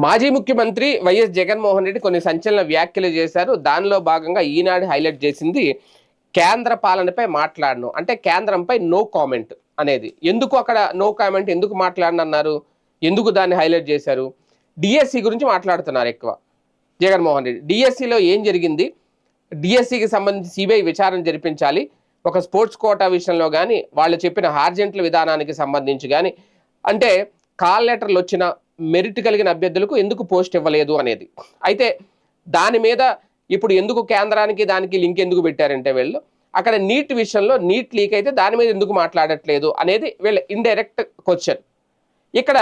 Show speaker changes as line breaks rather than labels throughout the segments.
మాజీ ముఖ్యమంత్రి వైఎస్ జగన్మోహన్ రెడ్డి కొన్ని సంచలన వ్యాఖ్యలు చేశారు. దానిలో భాగంగా ఈనాడు హైలైట్ చేసింది కేంద్ర పాలనపై మాట్లాడను, అంటే కేంద్రంపై నో కామెంట్ అనేది. ఎందుకు అక్కడ నో కామెంట్ ఎందుకు మాట్లాడనన్నారు, ఎందుకు దాన్ని హైలైట్ చేశారు? డిఎస్సి గురించి మాట్లాడుతున్నారు ఎక్కువ జగన్మోహన్ రెడ్డి. డిఎస్సిలో ఏం జరిగింది, డిఎస్సికి సంబంధించి సిబిఐ విచారణ జరిపించాలి, ఒక స్పోర్ట్స్ కోటా విషయంలో కానీ వాళ్ళు చెప్పిన హార్జెంట్ల విధానానికి సంబంధించి కానీ, అంటే కాల్ లెటర్లు వచ్చిన మెరిట్ కలిగిన అభ్యర్థులకు ఎందుకు పోస్ట్ ఇవ్వలేదు అనేది. అయితే దాని మీద ఇప్పుడు ఎందుకు కేంద్రానికి దానికి లింక్ ఎందుకు పెట్టారంటే వీళ్ళు అక్కడ నీట్ విషయంలో నీట్ లీక్ అయితే దాని మీద ఎందుకు మాట్లాడట్లేదు అనేది వీళ్ళ ఇండైరెక్ట్ క్వశ్చన్. ఇక్కడ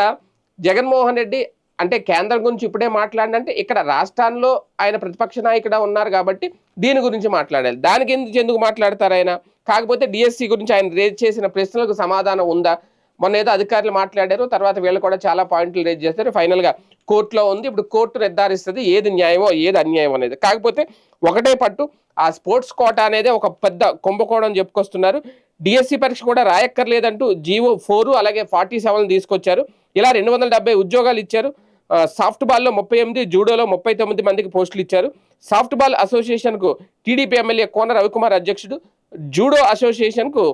జగన్మోహన్ రెడ్డి అంటే కేంద్రం గురించి ఇప్పుడే మాట్లాడినంటే ఇక్కడ రాష్ట్రాల్లో ఆయన ప్రతిపక్ష నాయకుడా ఉన్నారు కాబట్టి దీని గురించి మాట్లాడాలి. దానికి ఎందుకు మాట్లాడతారు ఆయన? కాకపోతే డిఎస్సి గురించి ఆయన రేజ్ చేసిన ప్రశ్నలకు సమాధానం ఉందా? మొన్న ఏదో అధికారులు మాట్లాడారు, తర్వాత వీళ్ళు కూడా చాలా పాయింట్లు రేజ్ చేస్తారు. ఫైనల్గా కోర్టులో ఉంది, ఇప్పుడు కోర్టు నిర్ధారిస్తుంది ఏది న్యాయమో ఏది అన్యాయం అనేది. కాకపోతే ఒకటే పట్టు, ఆ స్పోర్ట్స్ కోటా అనేది ఒక పెద్ద కుంభకోణం చెప్పుకొస్తున్నారు. డిఎస్సి పరీక్ష కూడా రాయక్కర్లేదంటూ జీవో 4 అలాగే 47 తీసుకొచ్చారు. ఇలా 270 ఉద్యోగాలు ఇచ్చారు. సాఫ్ట్ బాల్లో 38, జూడోలో 39 మందికి పోస్టులు ఇచ్చారు. సాఫ్ట్ బాల్ అసోసియేషన్కు టీడీపీ ఎమ్మెల్యే కోన రవికుమార్ అధ్యక్షుడు, జూడో అసోసియేషన్కు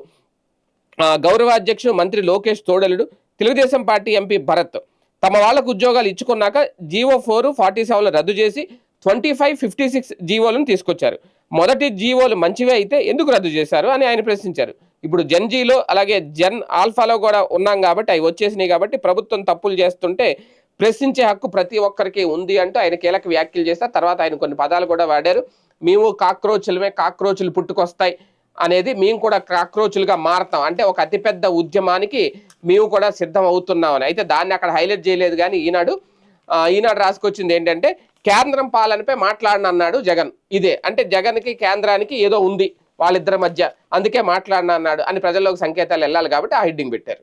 గౌరవ అధ్యక్షుడు మంత్రి లోకేష్ తోడలుడు, తెలుగుదేశం పార్టీ ఎంపీ భరత్ తమ వాళ్ళకు ఉద్యోగాలు ఇచ్చుకున్నాక జీవో 4, 47 రద్దు చేసి 25, 56 జీవోలను తీసుకొచ్చారు. మొదటి జీవోలు మంచివే అయితే ఎందుకు రద్దు చేశారు అని ఆయన ప్రశ్నించారు. ఇప్పుడు జెన్జీలో అలాగే జెన్ ఆల్ఫాలో కూడా ఉన్నాం కాబట్టి అవి వచ్చేసినాయి కాబట్టి ప్రభుత్వం తప్పులు చేస్తుంటే ప్రశ్నించే హక్కు ప్రతి ఒక్కరికి ఉంది అంటూ ఆయన కీలక వ్యాఖ్యలు చేస్తారు. తర్వాత ఆయన కొన్ని పదాలు కూడా వాడారు. మేము కాక్రోచులమే, కాక్రోచులు పుట్టుకొస్తాయి అనేది, మేము కూడా కాక్రోచులుగా మారతాం, అంటే ఒక అతిపెద్ద ఉద్యమానికి మేము కూడా సిద్ధం అవుతున్నామని. అయితే దాన్ని అక్కడ హైలైట్ చేయలేదు. కానీ ఈనాడు రాసుకొచ్చింది ఏంటంటే కేంద్రం పాలనపై మాట్లాడనన్నాడు జగన్. ఇదే అంటే జగన్కి కేంద్రానికి ఏదో ఉంది వాళ్ళిద్దరి మధ్య, అందుకే మాట్లాడనన్నాడు అని ప్రజల్లోకి సంకేతాలు వెళ్ళాలి కాబట్టి ఆ హెడ్డింగ్ పెట్టారు.